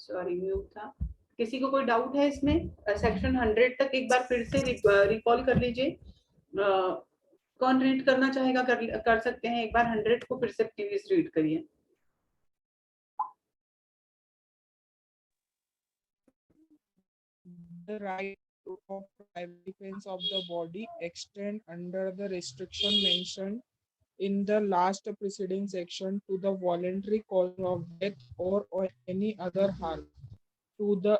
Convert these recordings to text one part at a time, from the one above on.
Sorry mute था। किसी को कोई डाउट है इसमें? सेक्शन 100 तक एक बार फिर से रिकॉल कर लीजिए। कौन रीड करना चाहेगा कर सकते हैं एक बार। 100 को फिर से प्लीज रीड करिए। The right of private defense of the body extend under the restriction mentioned in the last preceding section to the voluntary cause of death or any other harm to the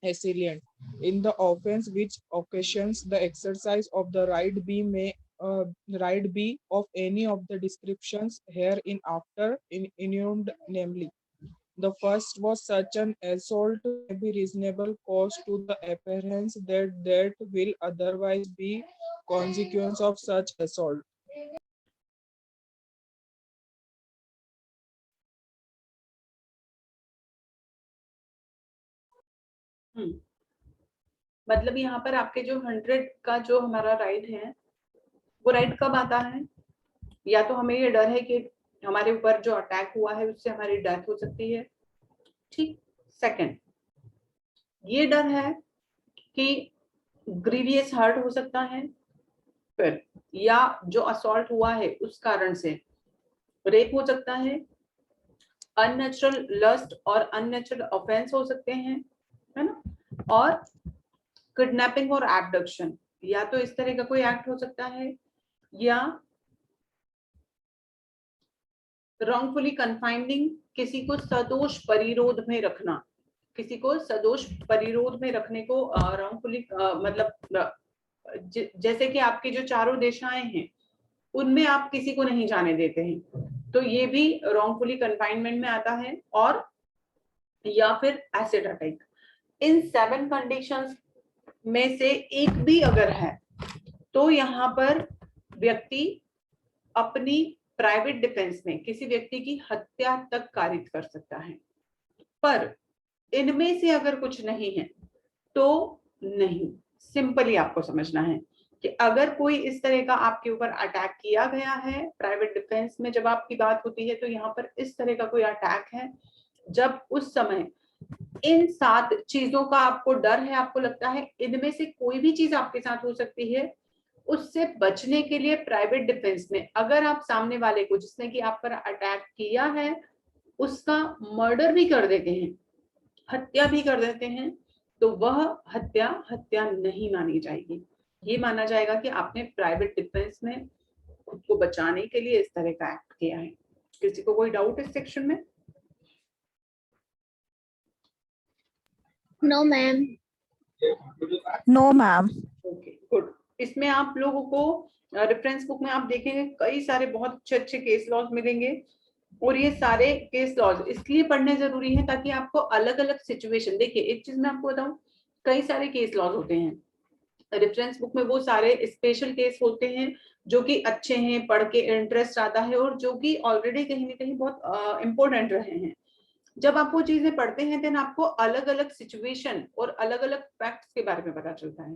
assailant in the offense which occasions the exercise of the right be of any of the descriptions herein after innumed, namely the first was such an assault may be reasonable cause to the appearance that that will otherwise be consequence of such assault. मतलब यहाँ पर आपके जो 100 का जो हमारा right है वो राइट कब आता है? या तो हमें ये डर है कि हमारे ऊपर जो अटैक हुआ है उससे हमारी डेथ हो सकती है, ठीक। सेकंड, ये डर है कि ग्रीवियस हर्ट हो सकता है, फिर या जो असॉल्ट हुआ है उस कारण से रेप हो सकता है, अननेचुरल लस्ट और अननेचुरल ऑफेंस हो सकते हैं, है ना, और किडनैपिंग और एब्डक्शन, या तो इस तरह का कोई एक्ट हो सकता है, या रॉन्गफुली कन्फाइनिंग, किसी को सदोष परिरोध में रखना, किसी को सदोष परिरोध में रखने को रॉन्गफुली मतलब जैसे कि आपकी जो चारों दिशाएं हैं उनमें आप किसी को नहीं जाने देते हैं, तो ये भी रॉन्गफुली कन्फाइनमेंट में आता है। और या फिर एसिड अटैक। इन 7 कंडीशंस में से एक भी अगर है तो यहाँ पर व्यक्ति अपनी प्राइवेट डिफेंस में किसी व्यक्ति की हत्या तक कारित कर सकता है। पर इनमें से अगर कुछ नहीं है तो नहीं। सिंपली आपको समझना है कि अगर कोई इस तरह का आपके ऊपर अटैक किया गया है, प्राइवेट डिफेंस में जब आपकी बात होती है तो यहाँ पर इस तरह का कोई अटैक है, जब उस समय इन 7 चीजों का आपको डर है, आपको लगता है इनमें से कोई भी चीज आपके साथ हो सकती है, उससे बचने के लिए प्राइवेट डिफेंस में अगर आप सामने वाले को जिसने कि आप पर अटैक किया है उसका मर्डर भी कर देते हैं, हत्या भी कर देते हैं, तो वह हत्या नहीं मानी जाएगी। ये माना जाएगा कि आपने प्राइवेट डिफेंस में खुद को बचाने के लिए इस तरह का एक्ट किया है। किसी को कोई डाउट इस सेक्शन में? No ma'am. No ma'am. Okay good. इसमें आप लोगों को रेफरेंस बुक में आप देखेंगे कई सारे बहुत अच्छे अच्छे केस लॉज मिलेंगे, और ये सारे केस लॉज इसलिए पढ़ने जरूरी है ताकि आपको अलग अलग सिचुएशन, देखिए एक चीज मैं आपको बताऊं, कई सारे केस लॉज होते हैं रेफरेंस बुक में, वो सारे स्पेशल केस होते हैं जो कि अच्छे हैं, पढ़ के इंटरेस्ट आता है और जो कि ऑलरेडी कहीं ना कहीं बहुत इंपॉर्टेंट रहे हैं। जब आप वो चीजें पढ़ते हैं देन आपको अलग अलग सिचुएशन और अलग अलग फैक्ट्स के बारे में पता चलता है।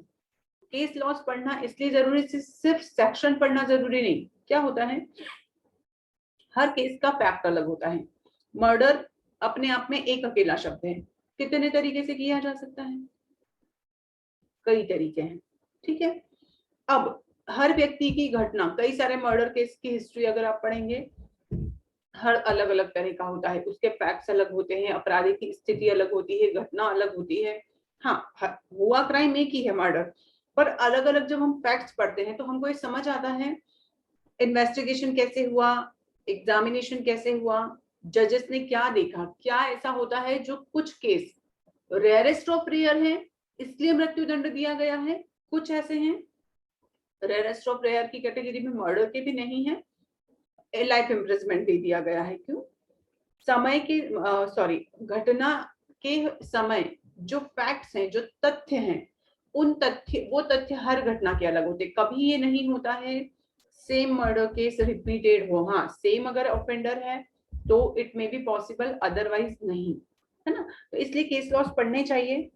केस लॉज पढ़ना इसलिए जरूरी, सिर्फ सेक्शन पढ़ना जरूरी नहीं। क्या होता है, हर केस का फैक्ट अलग होता है। मर्डर अपने आप में एक अकेला शब्द है, कितने तरीके से किया जा सकता है? कई तरीके हैं, ठीक है। अब हर व्यक्ति की घटना, कई सारे मर्डर केस की हिस्ट्री अगर आप पढ़ेंगे, हर अलग अलग तरह का होता है, उसके फैक्ट्स अलग होते हैं, अपराधी की स्थिति अलग होती है, घटना अलग होती है। हाँ, हुआ क्राइम एक ही है मर्डर, पर अलग अलग जब हम फैक्ट्स पढ़ते हैं तो हमको ये समझ आता है इन्वेस्टिगेशन कैसे हुआ, एग्जामिनेशन कैसे हुआ, जजेस ने क्या देखा, क्या ऐसा होता है जो कुछ केस रेयरेस्ट ऑफ रेयर है इसलिए मृत्युदंड दिया गया है, कुछ ऐसे हैं रेयरेस्ट ऑफ रेयर की कैटेगरी में मर्डर के भी नहीं है, लाइफ इम्प्रिजमेंट दे दिया गया है। क्यों? समय के घटना के समय जो फैक्ट्स हैं, जो तथ्य हैं, उन वो तथ्य हर घटना के अलग होते। कभी ये नहीं होता है सेम मर्डर केस रिपीटेड हो। हाँ, सेम अगर ऑफेंडर है तो it may be possible, otherwise नहीं, है ना। तो इसलिए केस लॉज पढ़ने चाहिए।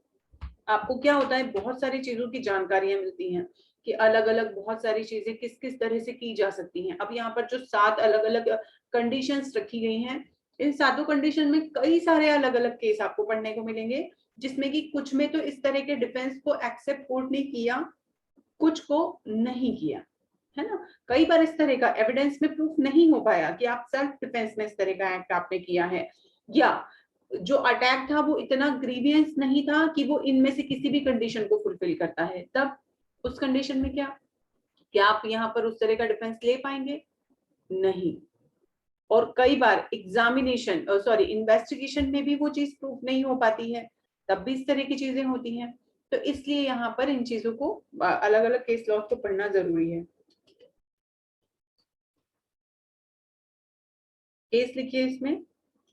आपको क्या होता है, बहुत सारी चीजों की जानकारियां मिलती हैं कि अलग अलग बहुत सारी चीजें किस किस तरह से की जा सकती हैं। अब यहाँ पर जो 7 अलग अलग कंडीशंस रखी गई हैं, इन सातों कंडीशन में कई सारे अलग अलग केस आपको पढ़ने को मिलेंगे, जिसमें कि कुछ में तो इस तरह के डिफेंस को एक्सेप्ट कोर्ट ने किया, कुछ को नहीं किया, है ना। कई बार इस तरह का एविडेंस में प्रूफ नहीं हो पाया कि आप सेल्फ डिफेंस में इस तरह का एक्ट आपने किया है, या जो अटैक था वो इतना ग्रीवियंस नहीं था कि वो इनमें से किसी भी कंडीशन को फुलफिल करता है। तब उस कंडीशन में क्या आप यहाँ पर उस तरह का डिफेंस ले पाएंगे? नहीं। और कई बार एग्जामिनेशन सॉरी इन्वेस्टिगेशन में भी वो चीज प्रूफ नहीं हो पाती है, तब भी इस तरह की चीजें होती हैं। तो इसलिए यहाँ पर इन चीजों को अलग अलग केस लॉ को पढ़ना जरूरी है। केस लिखिए इसमें,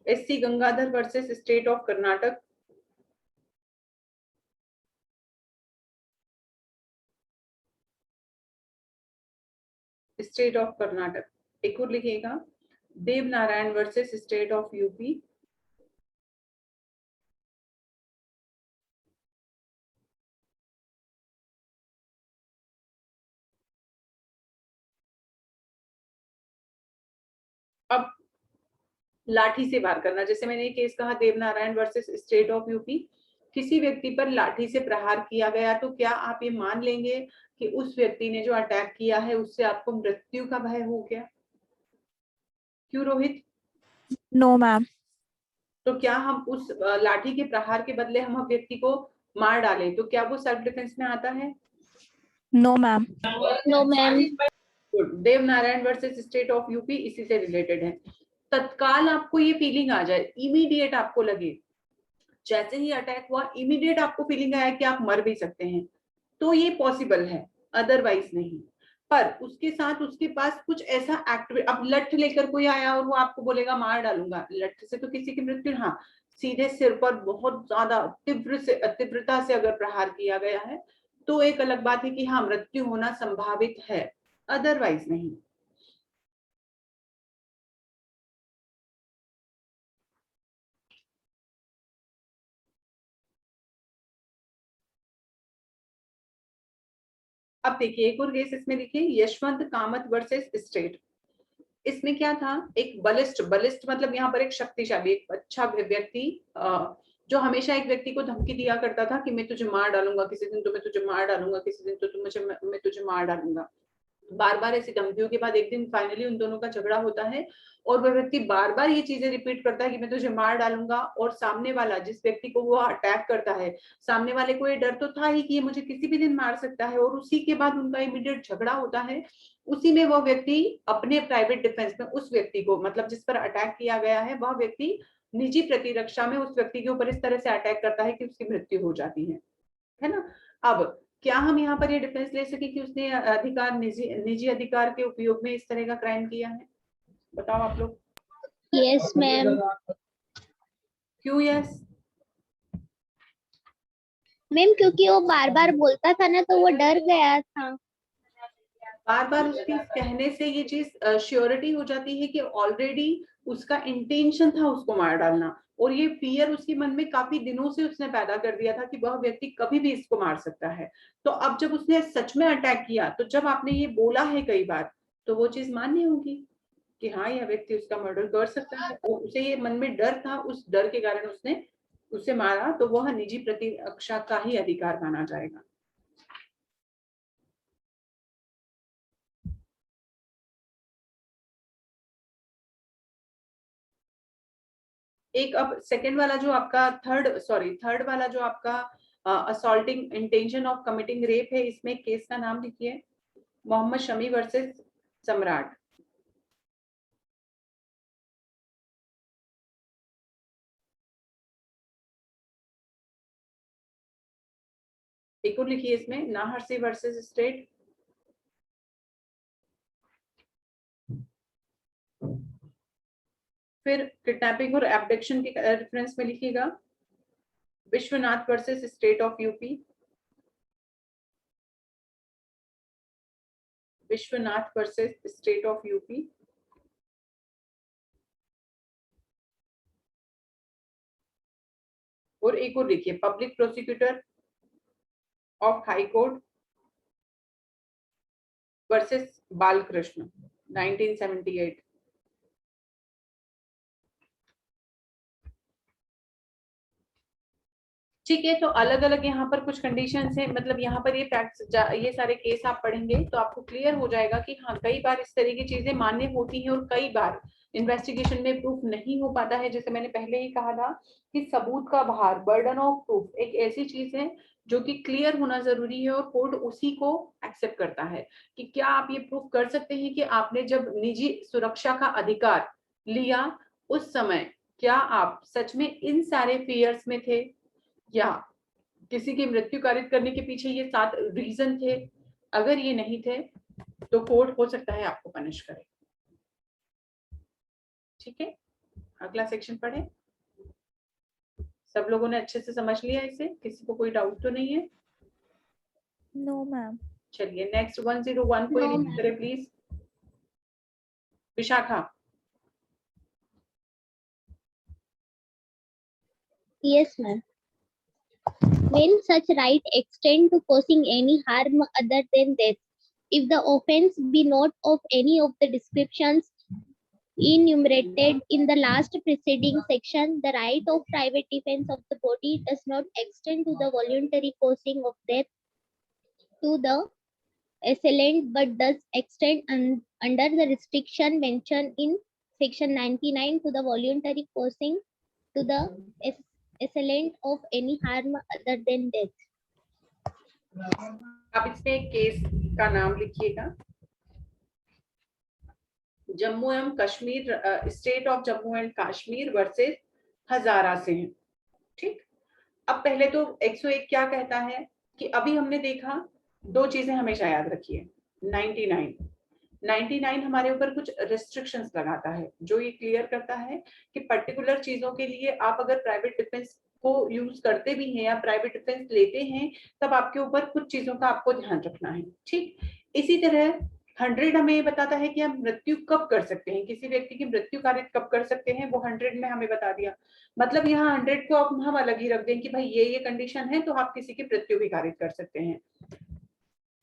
SC Gangadhar versus state of Karnataka. State of Karnataka. एक और लिखिएगा, Dev Narayan versus state of UP. अब लाठी से वार करना, जैसे मैंने ये केस कहा Devnarayan versus state of UP, किसी व्यक्ति पर लाठी से प्रहार किया गया, तो क्या आप ये मान लेंगे कि उस व्यक्ति ने जो अटैक किया है उससे आपको मृत्यु का भय हो गया? क्यों रोहित? No, ma'am. तो क्या हम उस लाठी के प्रहार के बदले हम व्यक्ति को मार डालें तो क्या वो सेल्फ डिफेंस में आता है? No, ma'am. No, ma'am. Dev Narayan versus state of UP इसी से रिलेटेड है। तत्काल आपको ये फीलिंग आ जाए, इमीडिएट आपको लगे, जैसे ही अटैक हुआ इमीडिएट आपको फीलिंग आया कि आप मर भी सकते हैं, तो ये पॉसिबल है, अदरवाइज नहीं। पर उसके साथ उसके पास कुछ ऐसा एक्टिव, अब लठ लेकर कोई आया और वो आपको बोलेगा मार डालूंगा, लठ से तो किसी की मृत्यु, हाँ सीधे सिर पर बहुत ज्यादा तीव्रता से अगर प्रहार किया गया है तो एक अलग बात है कि हाँ मृत्यु होना संभावित है, अदरवाइज नहीं। अब देखिए एक और केस इसमें देखिए, यशवंत कामत वर्सेस स्टेट। इसमें क्या था, एक बलिष्ठ, बलिष्ठ मतलब यहाँ पर एक शक्तिशाली, एक अच्छा व्यक्ति जो हमेशा एक व्यक्ति को धमकी दिया करता था कि मैं तुझे मार डालूंगा, किसी दिन तो मैं तुझे मार डालूंगा, किसी दिन तो मैं तुझे मार डालूंगा। बार बार ऐसी धमकियों के बाद एक दिन फाइनली उन दोनों का झगड़ा होता है और वह व्यक्ति बार बार ये चीजें रिपीट करता है कि मैं तुझे मार डालूंगा, और सामने वाला जिस व्यक्ति को वो अटैक करता है, सामने वाले को ये डर तो था ही कि ये मुझे किसी भी दिन मार सकता है, और उसी के बाद उनका इमीडिएट झगड़ा होता है। उसी में वह व्यक्ति अपने प्राइवेट डिफेंस में उस व्यक्ति को, मतलब जिस पर अटैक किया गया है, वह व्यक्ति निजी प्रतिरक्षा में उस व्यक्ति के ऊपर इस तरह से अटैक करता है कि उसकी मृत्यु हो जाती है ना। अब क्या हम यहाँ पर ये डिफेंस ले सके कि उसने अधिकार, निजी अधिकार के उपयोग में इस तरह का क्राइम किया है? बताओ आप लोग। Yes, ma'am. क्यों यस? मैम क्योंकि वो बार बार बोलता था ना, तो वो डर गया था। बार बार उसके कहने से ये चीज श्योरिटी हो जाती है कि ऑलरेडी उसका इंटेंशन था उसको मार डालना, और ये फियर उसके मन में काफी दिनों से उसने पैदा कर दिया था कि वह व्यक्ति कभी भी इसको मार सकता है। तो अब जब उसने सच में अटैक किया, तो जब आपने ये बोला है कई बार, तो वो चीज मान्य होगी कि हाँ यह व्यक्ति उसका मर्डर कर सकता है, और उसे ये मन में डर था, उस डर के कारण उसने उसे मारा, तो वह निजी प्रतिरक्षा का ही अधिकार माना जाएगा। एक अब सेकंड वाला जो आपका थर्ड वाला जो आपका assaulting intention of committing rape है, इसमें केस का नाम लिखिए, मोहम्मद शमी वर्सेस सम्राट। एक और लिखिए इसमें, नाहरसी वर्सेस स्टेट। फिर किडनैपिंग और एब्डक्शन के रेफरेंस में लिखिएगा, Vishwanath versus state of UP. Vishwanath versus state of UP. और एक और लिखिए, public prosecutor of high court versus Balkrishna 1978। ठीक है, तो अलग अलग यहाँ पर कुछ कंडीशंस हैं, मतलब यहाँ पर ये फैक्ट्स, ये सारे केस आप पढ़ेंगे तो आपको क्लियर हो जाएगा कि हाँ कई बार इस तरह की चीजें मान्य होती हैं और कई बार इन्वेस्टिगेशन में प्रूफ नहीं हो पाता है। जैसे मैंने पहले ही कहा था कि सबूत का भार, बर्डन ऑफ प्रूफ एक ऐसी चीज है जो कि क्लियर होना जरूरी है और कोर्ट उसी को एक्सेप्ट करता है कि क्या आप ये प्रूफ कर सकते हैं कि आपने जब निजी सुरक्षा का अधिकार लिया उस समय क्या आप सच में इन सारे फियर्स में थे या किसी की मृत्यु कारित करने के पीछे ये 7 रीजन थे। अगर ये नहीं थे तो कोर्ट हो सकता है आपको पनिश करे। ठीक है, अगला सेक्शन पढ़े। सब लोगों ने अच्छे से समझ लिया इसे, किसी को कोई डाउट तो नहीं है? No, ma'am. चलिए नेक्स्ट 101 को No, रीड करें please. Vishakha. Yes, ma'am. When such right extend to causing any harm other than death, if the offense be not of any of the descriptions enumerated in the last preceding section, the right of private defense of the body does not extend to the voluntary causing of death to the assailant, but does extend under the restriction mentioned in section 99 to the voluntary causing to the assailant of any harm other than death. आप इसमें एक case का नाम लिखिएगा। जम्मू एवं Kashmir, state of Jammu and Kashmir versus Hazara से है। ठीक, अब पहले तो 101 क्या कहता है कि अभी हमने देखा दो चीजें हमेशा याद रखिए। 99 हमारे ऊपर कुछ रिस्ट्रिक्शंस लगाता है जो ये क्लियर करता है कि पर्टिकुलर चीजों के लिए आप अगर प्राइवेट डिफेंस को यूज करते भी हैं या प्राइवेट डिफेंस लेते हैं तब आपके ऊपर कुछ चीजों का आपको ध्यान रखना है। ठीक, इसी तरह 100 हमें ये बताता है कि हम मृत्यु कब कर सकते हैं, किसी व्यक्ति की मृत्यु कारित कब कर सकते हैं, वो 100 में हमें बता दिया। मतलब यहाँ 100 को अब हम अलग ही रख दें कि भाई ये कंडीशन है तो आप किसी की मृत्यु भी कारित कर सकते हैं।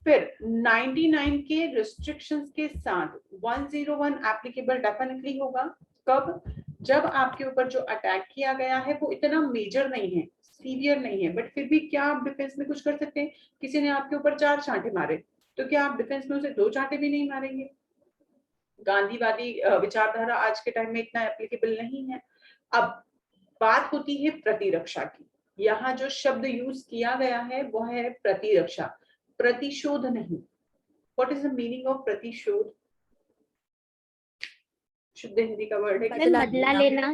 फिर 99 के रिस्ट्रिक्शंस के साथ 101 एप्लीकेबल डेफिनेटली होगा। कब? जब आपके ऊपर जो अटैक किया गया है वो इतना मेजर नहीं है, सीवियर नहीं है, बट फिर भी क्या आप डिफेंस में कुछ कर सकते हैं? किसी ने आपके ऊपर 4 चांटे मारे तो क्या आप डिफेंस में उसे 2 चांटे भी नहीं मारेंगे? गांधीवादी विचारधारा आज के टाइम में इतना एप्लीकेबल नहीं है। अब बात होती है प्रतिरक्षा की। यहाँ जो शब्द यूज किया गया है वो है प्रतिरक्षा, प्रतिशोध नहीं। What is the meaning of प्रतिशोध? शुद्ध हिंदी का वर्ड है बदला लेना।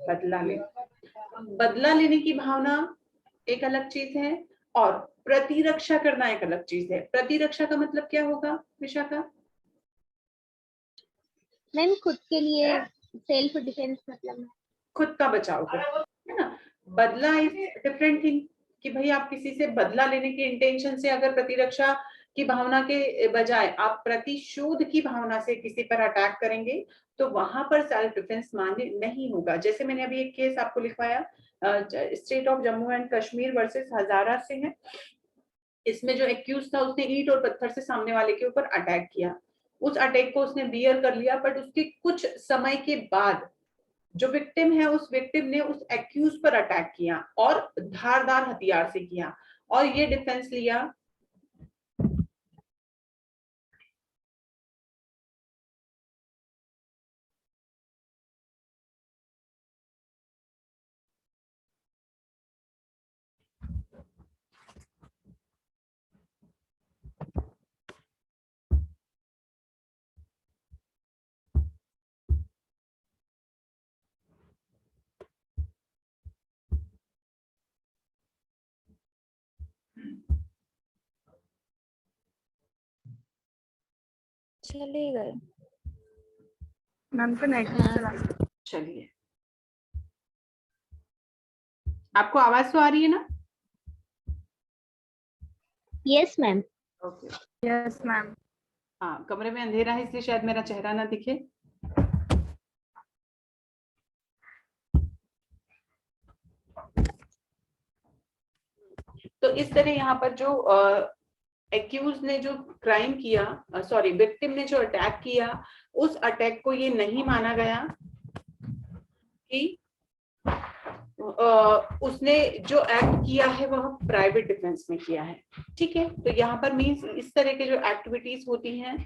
बदला लेना। बदला लेने की भावना एक अलग चीज है और प्रतिरक्षा करना एक अलग चीज है। प्रतिरक्षा का मतलब क्या होगा विशाखा? मैम खुद के लिए सेल्फ डिफेंस, मतलब खुद का बचाव कर, है ना। बदला इज डिफरेंट थिंग कि भाई आप किसी से बदला लेने के इंटेंशन से अगर प्रतिरक्षा की भावना के बजाय आप प्रतिशोध की भावना से किसी पर अटैक करेंगे तो वहां पर सेल्फ डिफेंस मान्य नहीं होगा। जैसे मैंने अभी एक केस आपको लिखवाया, state of Jammu and Kashmir versus Hazara से है। इसमें जो एक्यूज था उसने ईंट और पत्थर से सामने वाले के ऊपर अटैक किया। उस अटैक को उसने बियर कर लिया, बट उसके कुछ समय के बाद जो विक्टिम है उस विक्टिम ने उस एक्यूज पर अटैक किया और धारदार हथियार से किया और ये डिफेंस लिया। चले गए मैम को नेटवर्क चला। चलिए, आपको आवाज तो आ रही है ना? Yes ma'am. Okay, yes ma'am. हाँ, कमरे में अंधेरा है इसलिए शायद मेरा चेहरा ना दिखे। तो इस तरह यहाँ पर जो एक्यूज ने जो क्राइम किया, सॉरी विक्टिम ने जो अटैक किया, उस अटैक को ये नहीं माना गया कि उसने जो एक्ट किया है वह प्राइवेट डिफेंस में किया है, ठीक है। तो यहाँ पर मीन्स इस तरह के जो एक्टिविटीज होती हैं,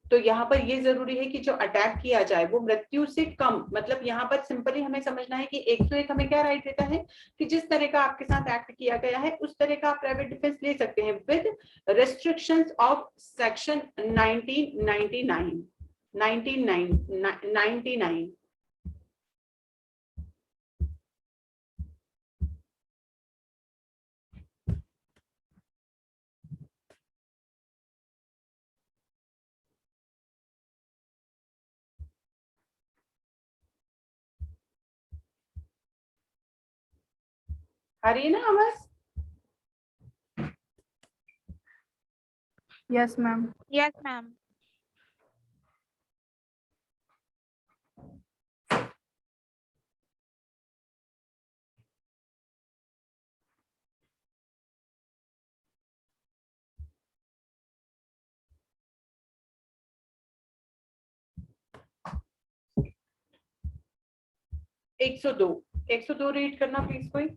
तो यहाँ पर ये जरूरी है कि जो अटैक किया जाए वो मृत्यु से कम, मतलब यहाँ पर सिंपली हमें समझना है कि 101 हमें क्या राइट देता है कि जिस तरह का आपके साथ एक्ट किया गया है उस तरह का आप प्राइवेट डिफेंस ले सकते हैं विद रेस्ट्रिक्शंस ऑफ सेक्शन 1999। आ रही है ना आवाज? Yes, ma'am. Yes, ma'am. एक सौ दो रीड करना प्लीज कोई।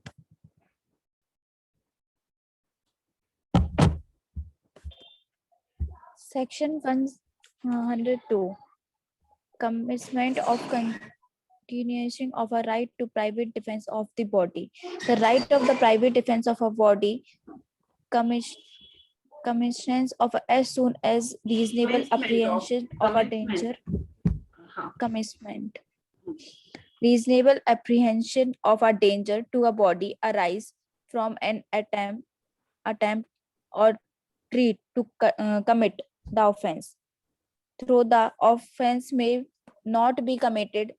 Section 102. Commencement of continuation of a right to private defense of the body. The right of the private defense of a body commissions of as soon as reasonable apprehension of a danger. Commencement. Reasonable apprehension of a danger to a body arise from an attempt or treat to commit the offense. Though the offense may not be committed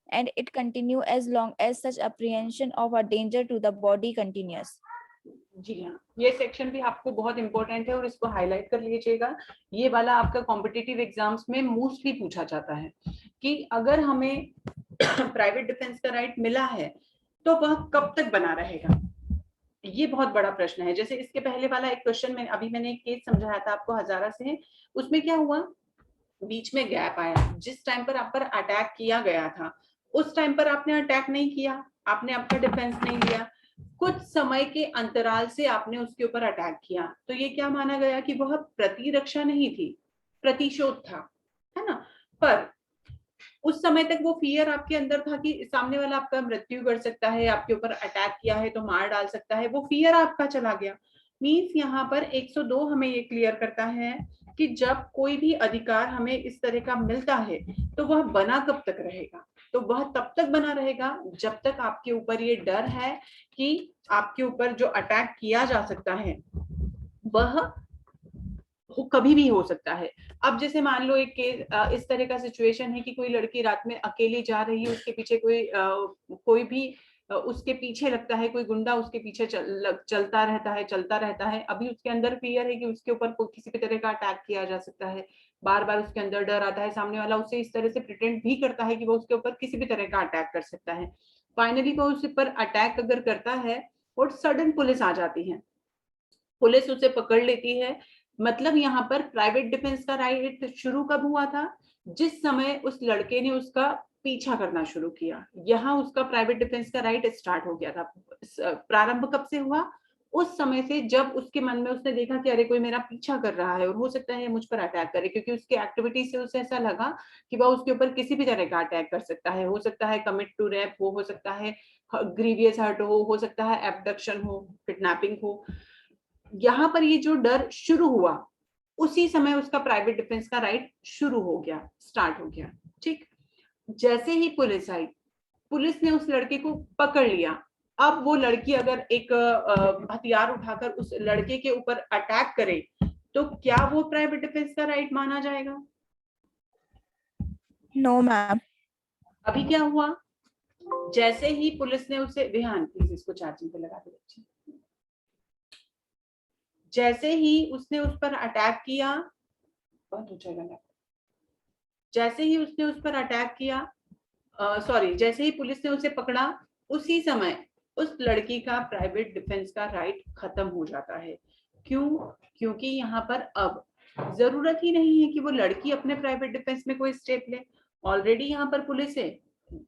and it continue as long as such apprehension of a danger to the body continues. जी हाँ, ये section भी आपको बहुत important है और इसको highlight कर लीजिएगा। ये वाला आपका कॉम्पिटिटिव एग्जाम्स में मोस्टली पूछा जाता है कि अगर हमें प्राइवेट डिफेंस का राइट मिला है तो वह कब तक बना रहेगा, ये बहुत बड़ा प्रश्न है। जैसे इसके पहले वाला एक क्वेश्चन में अभी मैंने एक केस समझाया था आपको हजारा से, उसमें क्या हुआ, बीच में गैप आया। जिस टाइम पर आप पर अटैक किया गया था उस टाइम पर आपने अटैक नहीं किया, आपने आपका डिफेंस नहीं लिया, कुछ समय के अंतराल से आपने उसके ऊपर अटैक किया, तो ये क्या माना गया कि वह प्रतिरक्षा नहीं थी, प्रतिशोध था, है ना। पर उस समय तक वो फियर आपके अंदर था कि सामने वाला आपका मृत्यु कर सकता है, आपके ऊपर अटैक किया है तो मार डाल सकता है, वो फियर आपका चला गया। मीन्स यहाँ पर 102 हमें ये क्लियर करता है कि जब कोई भी अधिकार हमें इस तरह का मिलता है तो वह बना कब तक रहेगा, तो वह तब तक बना रहेगा जब तक आपके ऊपर ये डर है कि आपके ऊपर जो अटैक किया जा सकता है वह कभी भी हो सकता है। अब जैसे मान लो एक केस इस तरह का सिचुएशन है कि कोई लड़की रात में अकेली जा रही है, उसके पीछे कोई भी उसके पीछे लगता है, कोई गुंडा उसके पीछे चलता रहता है। अभी उसके अंदर फियर है कि उसके ऊपर किसी भी तरह का अटैक किया जा सकता है, बार बार उसके अंदर डर आता है, सामने वाला उसे इस तरह से प्रिटेंड भी करता है कि वो उसके ऊपर किसी भी तरह का अटैक कर सकता है। फाइनली वो उस पर अटैक अगर करता है और सडन पुलिस आ जाती है, पुलिस उसे पकड़ लेती है, मतलब यहाँ पर प्राइवेट डिफेंस का राइट शुरू कब हुआ था, जिस समय उस लड़के ने उसका पीछा करना शुरू किया, यहाँ उसका प्राइवेट डिफेंस का राइट स्टार्ट हो गया था। प्रारंभ कब से हुआ, उस समय से जब उसके मन में उसने देखा कि अरे कोई मेरा पीछा कर रहा है और हो सकता है मुझ पर अटैक करे, क्योंकि उसकी एक्टिविटी से उसे ऐसा लगा कि वह उसके ऊपर किसी भी तरह का अटैक कर सकता है कमिट टू रेप हो सकता है ग्रीवियस हर्ट हो सकता है एब्डक्शन हो, किडनैपिंग हो। यहाँ पर ये जो डर शुरू हुआ उसी समय उसका प्राइवेट डिफेंस का राइट शुरू हो गया, स्टार्ट हो गया, ठीक। जैसे ही पुलिस आई, पुलिस ने उस लड़के को पकड़ लिया, अब वो लड़की अगर एक हथियार उठाकर उस लड़के के ऊपर अटैक करे तो क्या वो प्राइवेट डिफेंस का राइट माना जाएगा? No ma'am. अभी क्या हुआ, जैसे ही पुलिस ने उसे, विहान प्लीज इसको चार्जिंग पे लगा दे बच्चे, जैसे ही उसने उस पर अटैक किया, बहुत ऊंचा लगा, जैसे ही उसने उस पर अटैक किया, जैसे ही पुलिस ने उसे पकड़ा उसी समय उस लड़की का प्राइवेट डिफेंस का राइट खत्म हो जाता है। क्यों? क्योंकि यहाँ पर अब जरूरत ही नहीं है कि वो लड़की अपने प्राइवेट डिफेंस में कोई स्टेप ले, ऑलरेडी यहाँ पर पुलिस है,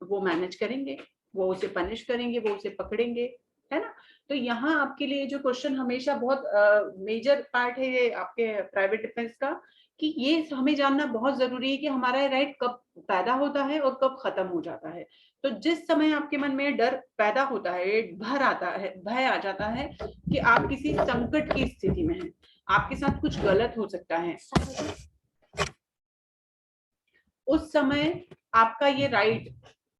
वो मैनेज करेंगे। वो उसे पनिश करेंगे, वो उसे पकड़ेंगे, है ना। तो यहाँ आपके लिए जो क्वेश्चन हमेशा बहुत मेजर पार्ट है ये आपके प्राइवेट डिफेंस का, कि ये हमें जानना बहुत जरूरी है कि हमारा राइट कब पैदा होता है और कब खत्म हो जाता है। तो जिस समय आपके मन में डर पैदा होता है, भय आ जाता है कि आप किसी संकट की स्थिति में हैं, आपके साथ कुछ गलत हो सकता है, उस समय आपका ये राइट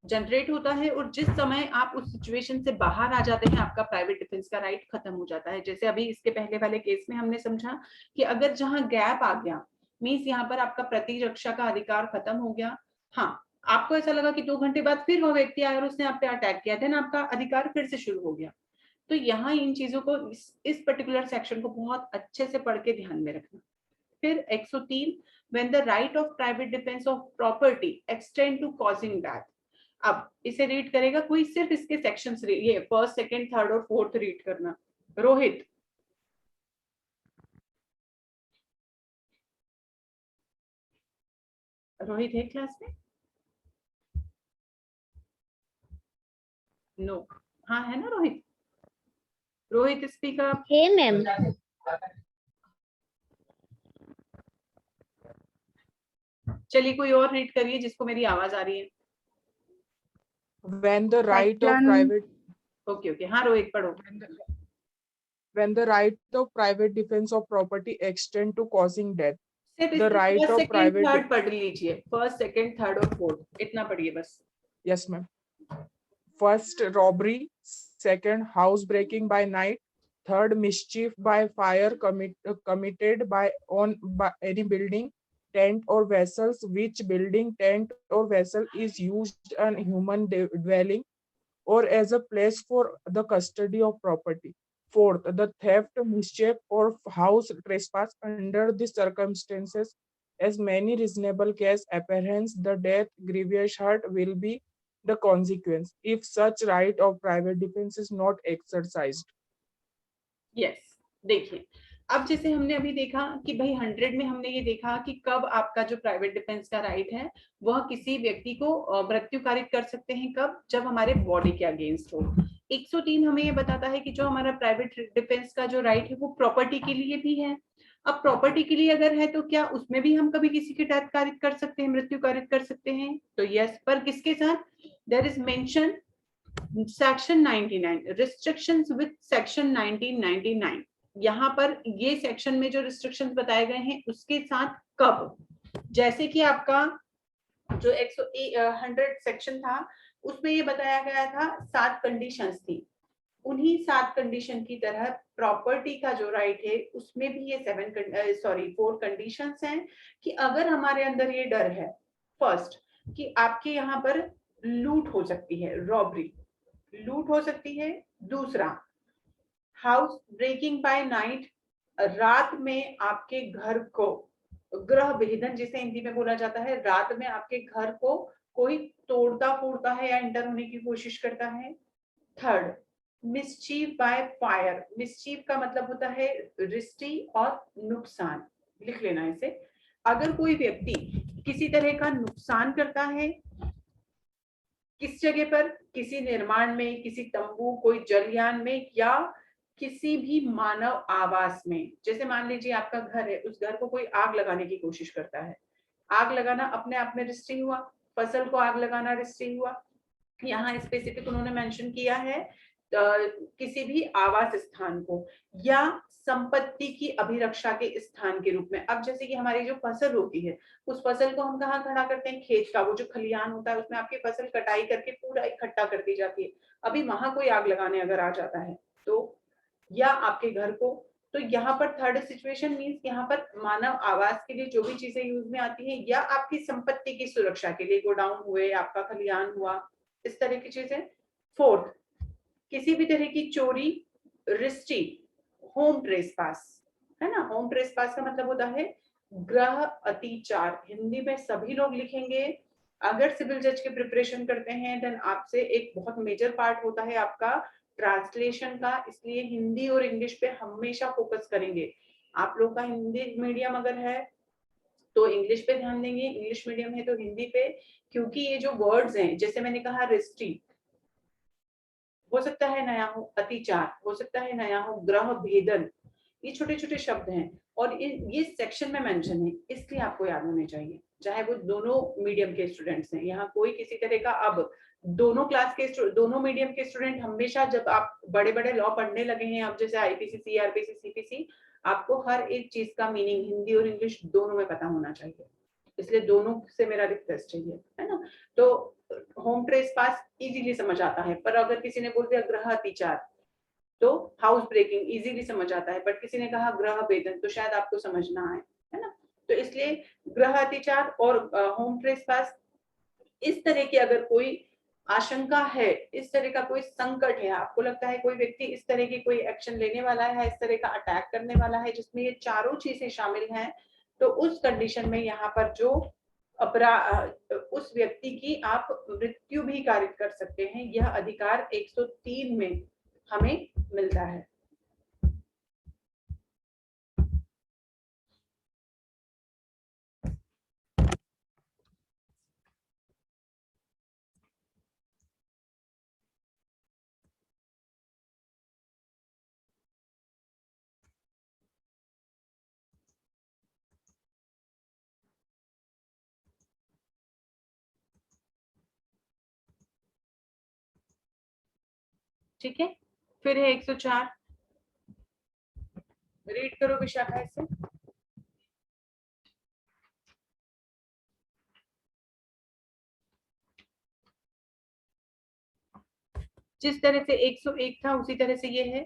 जनरेट होता है, और जिस समय आप उस सिचुएशन से बाहर आ जाते हैं, आपका प्राइवेट डिफेंस का राइट खत्म हो जाता है। जैसे अभी इसके पहले वाले केस में हमने समझा कि अगर जहां गैप आ गया, मीन्स यहाँ पर आपका प्रतिरक्षा का अधिकार खत्म हो गया। हाँ, आपको ऐसा लगा कि 2 घंटे बाद फिर वो व्यक्ति आया और उसने आप पे अटैक किया, देन आपका अधिकार फिर से शुरू हो गया। तो यहाँ इन चीजों को, इस पर्टिकुलर सेक्शन को बहुत अच्छे से पढ़ के ध्यान में रखना। फिर 103, when the right of private defense of property extend to causing death। अब इसे रीड करेगा कोई, सिर्फ इसके सेक्शंस, ये फर्स्ट, सेकंड, थर्ड और फोर्थ रीड करना। रोहित, रोहित है क्लास में? नो, हाँ है ना Rohit? Rohit speak up. Hey ma'am. चलिए कोई और रीड करिए जिसको मेरी आवाज आ रही है। When the right of Section- private okay, हाँ रोहित पढ़ो। when the right of private defense of property extend to causing death, सिर्फ the right first, of second, private third पढ़ लीजिए, फर्स्ट, सेकंड, थर्ड और फोर्थ, इतना पढ़िए बस। yes ma'am. First, robbery. Second, house breaking by night. Third, mischief by fire committed by any building, tent or vessels, which building, tent or vessel is used on human dwelling or as a place for the custody of property. Fourth, the theft, mischief or house trespass under the circumstances, as many reasonable case appearance, the death, grievous hurt will be the consequence if such right of private defense is not exercised. Yes, देखिए अब जैसे हमने अभी देखा कि भाई 100 में हमने ये देखा कि कब आपका जो प्राइवेट डिफेंस का राइट है वह किसी व्यक्ति को मृत्यु कारित कर सकते हैं, कब? जब हमारे बॉडी के अगेंस्ट हो। 103 हमें ये बताता है कि जो हमारा प्राइवेट डिफेंस का जो राइट है वो प्रॉपर्टी के लिए भी है। अब प्रॉपर्टी के लिए अगर है तो क्या उसमें भी हम कभी किसी की डेथ कारित कर सकते हैं, मृत्यु कारित कर सकते हैं? तो यस, पर किसके साथ? There is mention section 99, restrictions with section 1999। यहाँ पर ये सेक्शन में जो रिस्ट्रिक्शंस बताए गए हैं उसके साथ कब, जैसे कि आपका जो 100 सेक्शन था उसमें ये बताया गया था 7 कंडीशंस थी, उन्हीं 7 कंडीशन की तरह प्रॉपर्टी का जो राइट है उसमें भी ये 4 कंडीशंस हैं कि अगर हमारे अंदर ये डर है, फर्स्ट कि आपके यहाँ पर लूट हो सकती है, रॉबरी लूट हो सकती है। दूसरा, हाउस ब्रेकिंग बाय नाइट, रात में आपके घर को, गृह भेदन जिसे हिंदी में बोला जाता है, रात में आपके घर को कोई तोड़ता फोड़ता है या एंटर होने की कोशिश करता है। Third, mischief by fire, mischief का मतलब होता है रिस्टी और नुकसान, लिख लेना इसे। अगर कोई व्यक्ति किसी तरह का नुकसान करता है, किस जगह पर? किसी निर्माण में, किसी तंबू, कोई जलयान में, या किसी भी मानव आवास में। जैसे मान लीजिए आपका घर है, उस घर को कोई आग लगाने की कोशिश करता है, आग लगाना अपने आप में रिस्ट्री हुआ, फसल को आग लगाना रिस्ट्री हुआ। यहाँ स्पेसिफिक उन्होंने मेंशन किया है किसी भी आवास स्थान को या संपत्ति की अभिरक्षा के स्थान के रूप में। अब जैसे कि हमारी जो फसल होती है उस फसल को हम कहाँ खड़ा करते हैं? खेत का वो जो खलियान होता है उसमें आपकी फसल कटाई करके पूरा इकट्ठा कर दी जाती है। अभी वहां कोई आग लगाने अगर आ जाता है तो, या आपके घर को, तो यहाँ पर थर्ड सिचुएशन मीन्स यहाँ पर मानव आवास के लिए जो भी चीजें यूज में आती हैं या आपकी संपत्ति की सुरक्षा के लिए, गोडाउन हुए, आपका खलियान हुआ, इस तरह की चीजें। फोर्थ, किसी भी तरह की चोरी, रिस्ट्री, होम ट्रेसपास, है ना। होम ट्रेसपास का मतलब होता है गृह अतिचार, हिंदी में सभी लोग लिखेंगे। अगर सिविल जज के प्रिपरेशन करते हैं देन आपसे एक बहुत मेजर पार्ट होता है आपका ट्रांसलेशन का, इसलिए हिंदी और इंग्लिश पे हमेशा फोकस करेंगे। आप लोग का हिंदी मीडियम अगर है तो इंग्लिश पे ध्यान देंगे, इंग्लिश मीडियम है तो हिंदी पे, क्योंकि ये जो वर्ड्स हैं, जैसे मैंने कहा रिस्ट्री, हो सकता है नया हो अतिचार, हो सकता है नया हो ग्रह भेदन। ये छोटे छोटे शब्द हैं और ये सेक्शन में मेंशन है, इसलिए आपको याद होने चाहिए, चाहे वो दोनों मीडियम के स्टूडेंट्स हैं। यहाँ कोई किसी तरह का, अब दोनों क्लास के दोनों मीडियम के स्टूडेंट हमेशा, जब आप बड़े बड़े लॉ पढ़ने लगे हैं अब, जैसे आईपीसी, सीआरपीसी, सीपीसी, आपको हर एक चीज का मीनिंग हिंदी और इंग्लिश दोनों में पता होना चाहिए। इसलिए दोनों से मेरा रिक्वेस्ट है ना। तो होम ट्रेस पास इजीली समझ आता है, पर अगर किसी ने बोल दिया ग्रह अतिचार तो हाउस ब्रेकिंग इजीली समझ आता है, बट किसी ने कहा ग्रह भेदन तो शायद आपको समझ ना आए, है ना। तो इसलिए ग्रह अतिचार और होम ट्रेस पास, इस तरह की अगर कोई आशंका है, इस तरह का कोई संकट है, आपको लगता है कोई व्यक्ति इस तरह की कोई एक्शन लेने वाला है, इस तरह का अटैक करने वाला है जिसमें ये चारों चीजें शामिल हैं, तो उस कंडीशन में यहाँ पर जो उस व्यक्ति की आप मृत्यु भी कारित कर सकते हैं। यह अधिकार 103 में हमें मिलता है। ठीक है, फिर है 104, रीड करो विशाखा इसे। जिस तरह से 101 था उसी तरह से ये है।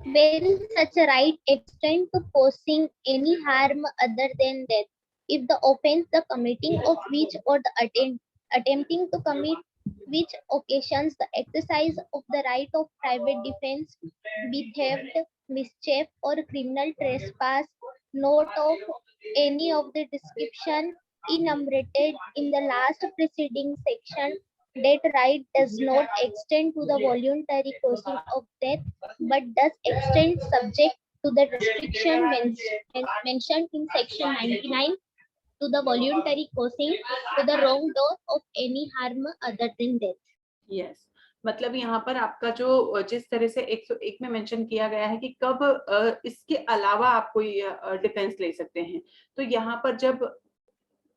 When such a right extend to causing any harm other than death, if the offense the committing of which or the attempting to commit which occasions the exercise of the right of private defense, be theft, mischief, or criminal trespass, not of any of the description enumerated in the last preceding section, that right does not extend to the voluntary causing of death, but does extend subject to the restriction mentioned in section 99 to the voluntary causing to the wrongdoer of any harm other than death. Yes. मतलब यहाँ पर आपका जो जिस तरह से 101 में mention किया गया है कि कब इसके अलावा आप कोई डिफेंस ले सकते हैं, तो यहाँ पर जब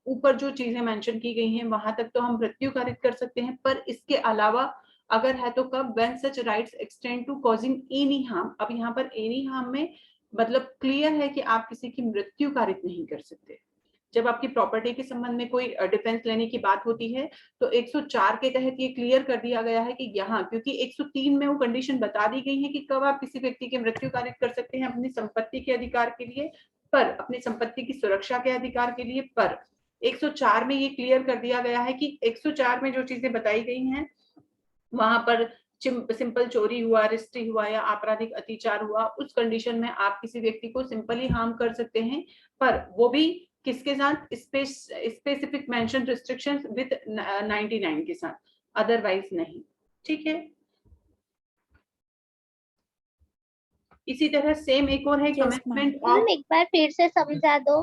ऊपर जो चीजें मेंशन की गई हैं वहां तक तो हम मृत्यु कारित कर सकते हैं, पर इसके अलावा अगर है तो कब, when such rights extend to causing any harm। अब यहाँ पर any harm में मतलब क्लियर है कि आप किसी की मृत्यु कारित नहीं कर सकते। जब आपकी प्रॉपर्टी के संबंध में कोई डिफेंस लेने की बात होती है तो 104 के तहत ये क्लियर कर दिया गया है कि यहाँ, क्योंकि 103 में वो कंडीशन बता दी गई है कि कब आप किसी व्यक्ति की मृत्यु कारित कर सकते हैं अपनी संपत्ति के अधिकार के लिए, पर अपनी संपत्ति की सुरक्षा के अधिकार के लिए। पर 104 में ये क्लियर कर दिया गया है कि 104 में जो चीजें बताई गई हैं वहां पर सिंपल चोरी हुआ, रिस्ट्री हुआ या आपराधिक अतिचार हुआ, उस कंडीशन में आप किसी व्यक्ति को सिंपली हार्म कर सकते हैं, पर वो भी किसके साथ, स्पेसिफिक मेंशन रिस्ट्रिक्शंस विद 99 के साथ, अदरवाइज नहीं। ठीक है, इसी तरह सेम एक और है कमिटमेंट ऑफ, एक बार फिर से समझा दो।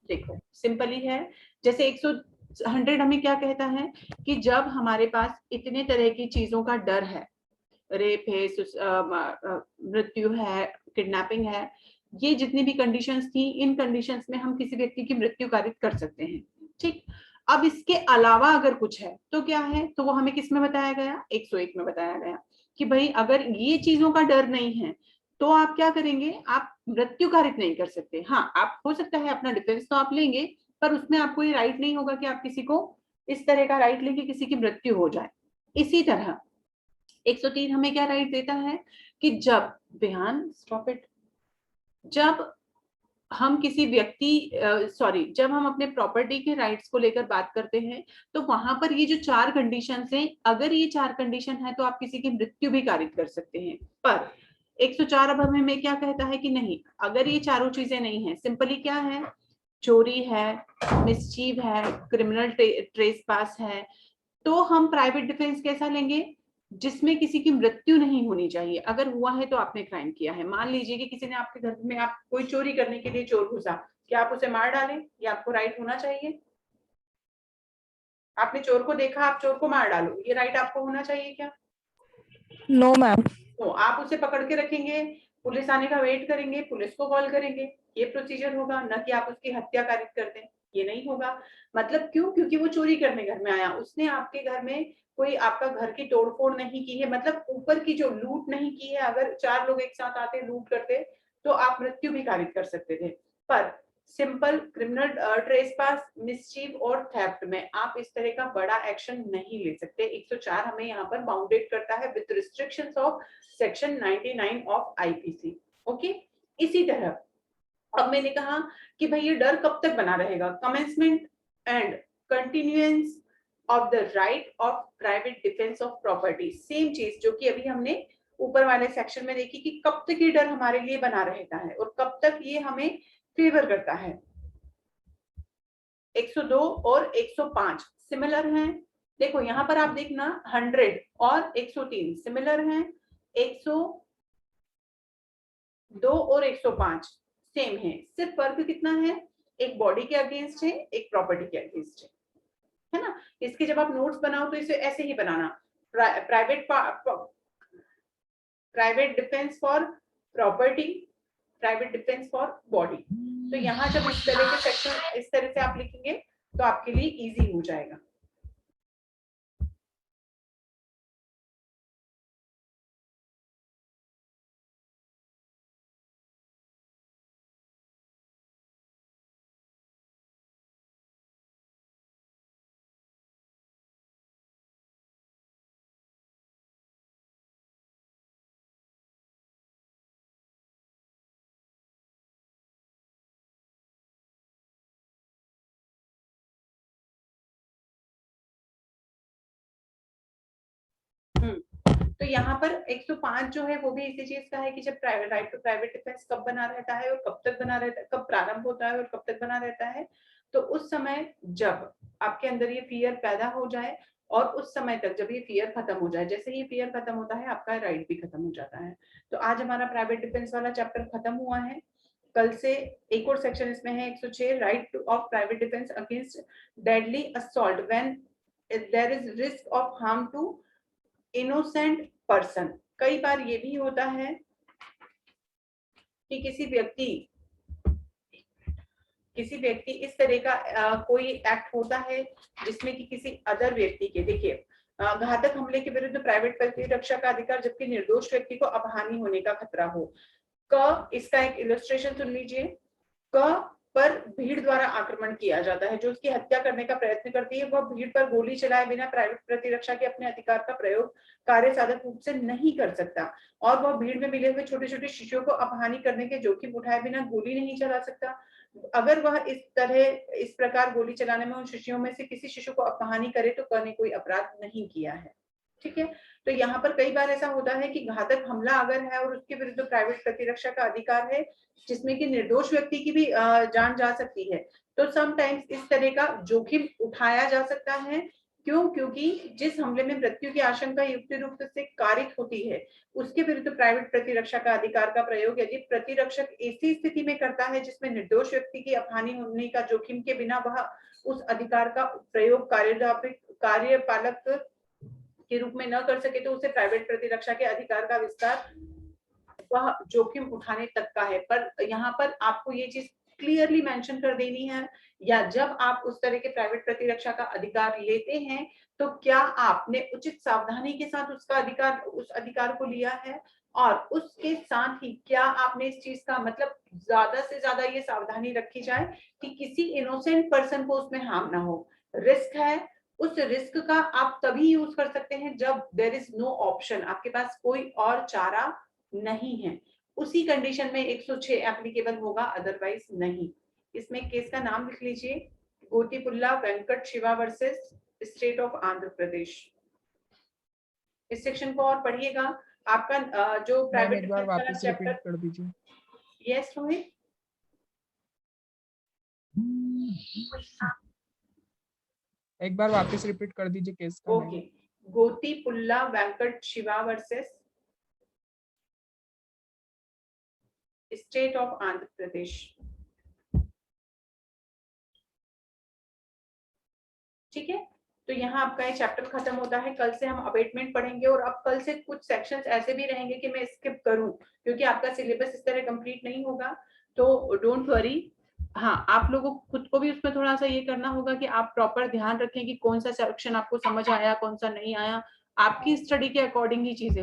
देखो सिंपल ही है, जैसे 100 हमें क्या कहता है कि जब हमारे पास इतने तरह की चीजों का डर है, रेप है, मृत्यु है, किडनैपिंग है, ये जितनी भी कंडीशंस थी, इन कंडीशंस में हम किसी व्यक्ति की मृत्यु कारित कर सकते हैं। ठीक, अब इसके अलावा अगर कुछ है तो क्या है, तो वो हमें किस में बताया गया, 101 में बताया गया कि भाई अगर ये चीजों का डर नहीं है तो आप क्या करेंगे, आप मृत्यु कारित नहीं कर सकते। हाँ, आप हो सकता है अपना डिफेंस तो आप लेंगे, पर उसमें आपको ये राइट नहीं होगा कि आप किसी को इस तरह का राइट लेके किसी की मृत्यु हो जाए। इसी तरह 103 हमें क्या राइट देता है कि जब ध्यान स्टॉप इट, जब हम किसी व्यक्ति जब हम अपने प्रॉपर्टी के राइट्स को लेकर बात करते हैं तो वहां पर ये जो 4 कंडीशंस हैं, अगर ये 4 कंडीशन है तो आप किसी की मृत्यु भी कारित कर सकते हैं। पर 104 अब हमें क्या कहता है कि नहीं, अगर ये चारों चीजें नहीं है, सिंपली क्या है, चोरी है, मिसचीव है, क्रिमिनल ट्रेसपास है, तो हम प्राइवेट डिफेंस कैसा लेंगे, जिसमें किसी की मृत्यु नहीं होनी चाहिए। अगर हुआ है तो आपने क्राइम किया है। मान लीजिए कि किसी ने आपके घर में, आप कोई चोरी करने के लिए चोर घुसा, क्या आप उसे मार डालें, या आपको राइट होना चाहिए, आपने चोर को देखा, आप चोर को मार डालो, ये राइट आपको होना चाहिए क्या? No ma'am. तो आप उसे पकड़ के रखेंगे, पुलिस आने का वेट करेंगे, पुलिस को कॉल करेंगे, ये प्रोसीजर होगा, न कि आप उसकी हत्या कारित कर दें, ये नहीं होगा। मतलब क्यों? क्योंकि वो चोरी करने घर में आया, उसने आपके घर में कोई आपका घर की तोड़फोड़ नहीं की है, मतलब ऊपर की जो लूट नहीं की है। अगर 4 लोग एक साथ आते लूट करते तो आप मृत्यु भी कारित कर सकते थे, पर सिंपल क्रिमिनल ट्रेसपास, मिसचीफ और थेफ्ट में आप इस तरह का बड़ा एक्शन नहीं ले सकते। 104 हमें यहाँ पर बाउंडेड करता है with restrictions of section 99 of IPC. Okay, इसी तरह अब मैंने कहा कि भाई ये डर कब तक बना रहेगा? Commencement and continuance of the right of private defence of property, same चीज जो कि अभी हमने ऊपर वाले सेक्शन में देखी कि कब तक ये डर हमारे लिए बना रहता है और कब तक ये हमें फेवर करता है। 102 और 105 सिमिलर हैं। देखो यहाँ पर आप देखना 100 और 103 सिमिलर हैं, 102 और 105 सेम है, सिर्फ फर्क कितना है? एक बॉडी के अगेंस्ट है, एक प्रॉपर्टी के अगेंस्ट है ना। इसके जब आप नोट्स बनाओ तो इसे ऐसे ही बनाना, private defence for property, private defence for body. तो यहाँ जब इस तरह के सेक्शन इस तरह से आप लिखेंगे तो आपके लिए इजी हो जाएगा। तो यहाँ पर 105 जो है वो भी इसी चीज का है कि जब private right to private defence कब बना रहता है और कब तक बना रहता है, कब प्रारंभ होता है और कब तक बना रहता है। तो उस समय जब आपके अंदर ये फियर पैदा हो जाए और उस समय तक जब ये फियर खत्म हो जाए, जैसे ही फियर खत्म होता है आपका राइट भी खत्म हो जाता है। तो आज हमारा प्राइवेट डिफेंस वाला चैप्टर खत्म हुआ है। कल से एक और सेक्शन इसमें है 106 right of private defence against deadly assault when there is risk of harm to innocent person. कई बार ये भी होता है कि किसी व्यक्ति इस तरह का कोई एक्ट होता है जिसमें कि किसी अदर व्यक्ति के, देखिए घातक हमले के विरुद्ध प्राइवेट प्रतिरक्षा का अधिकार जबकि निर्दोष व्यक्ति को अपहानि होने का खतरा हो। इसका एक इलस्ट्रेशन सुन लीजिए। पर भीड़ द्वारा आक्रमण किया जाता है, जो उसकी हत्या करने का प्रयत्न करती है वह भीड़ पर गोली चलाए बिना प्राइवेट प्रतिरक्षा के अपने अधिकार का प्रयोग कार्य साधक रूप से नहीं कर सकता और वह भीड़ में मिले हुए छोटे छोटे शिशुओं को अपहानि करने के जोखिम उठाए बिना गोली नहीं चला सकता। अगर वह इस प्रकार गोली चलाने में उन शिशुओं में से किसी शिशु को अपहानि करे तो ने कोई अपराध नहीं किया है। ठीक है, तो यहाँ पर कई बार ऐसा होता है कि घातक हमला अगर है और उसके विरुद्ध प्राइवेट प्रतिरक्षा का अधिकार है जिसमें कि निर्दोष व्यक्ति की भी जान जा सकती है, तो समटाइम्स इस तरह का जोखिम उठाया जा सकता है। क्यों? क्योंकि जिस हमले में मृत्यु की आशंका युक्त रूप से कारित होती है उसके विरुद्ध प्राइवेट प्रतिरक्षा का अधिकार का प्रयोग यदि प्रतिरक्षक ऐसी स्थिति में करता है जिसमें निर्दोष व्यक्ति की अपहानि होने का जोखिम के बिना वह उस अधिकार का प्रयोग कार्यपालक के रूप में न कर सके तो उसे प्राइवेट प्रतिरक्षा के अधिकार का विस्तार वह जोखिम उठाने तक का है। पर यहाँ पर आपको ये चीज क्लियरली मेंशन कर देनी है, या जब आप उस तरह के प्राइवेट प्रतिरक्षा का अधिकार लेते हैं तो क्या आपने उचित सावधानी के साथ उस अधिकार को लिया है और उसके साथ ही क्या आपने इस चीज का मतलब ज्यादा से ज्यादा ये सावधानी रखी जाए कि किसी इनोसेंट पर्सन को उसमें हार्म ना हो। रिस्क है, उस रिस्क का आप तभी यूज कर सकते हैं जब देयर इज नो ऑप्शन, आपके पास कोई और चारा नहीं है, उसी कंडीशन में 106 एप्लीकेबल होगा, अदरवाइज नहीं। इसमें केस का नाम लिख लीजिए, Gotipulla Venkat Shiva versus state of Andhra Pradesh. इस सेक्शन को और पढ़िएगा। आपका जो प्राइवेट एक बार वापस रिपीट कर दीजिए। यस रोहित, एक बार वापस रिपीट कर दीजिए केस का। Okay, Gotipulla Venkat Shiva versus state of Andhra Pradesh. ठीक है, तो यहाँ आपका ये चैप्टर खत्म होता है। कल से हम अबेटमेंट पढ़ेंगे और अब कल से कुछ सेक्शंस ऐसे भी रहेंगे कि मैं स्किप करूं, क्योंकि आपका सिलेबस इस तरह कंप्लीट नहीं होगा। तो डोंट वरी। हाँ, आप लोगों को खुद को भी उसमें थोड़ा सा ये करना होगा कि आप प्रॉपर ध्यान रखें कि कौन सा सेक्शन आपको समझ आया, कौन सा नहीं आया। आपकी स्टडी के अकॉर्डिंग ही चीजें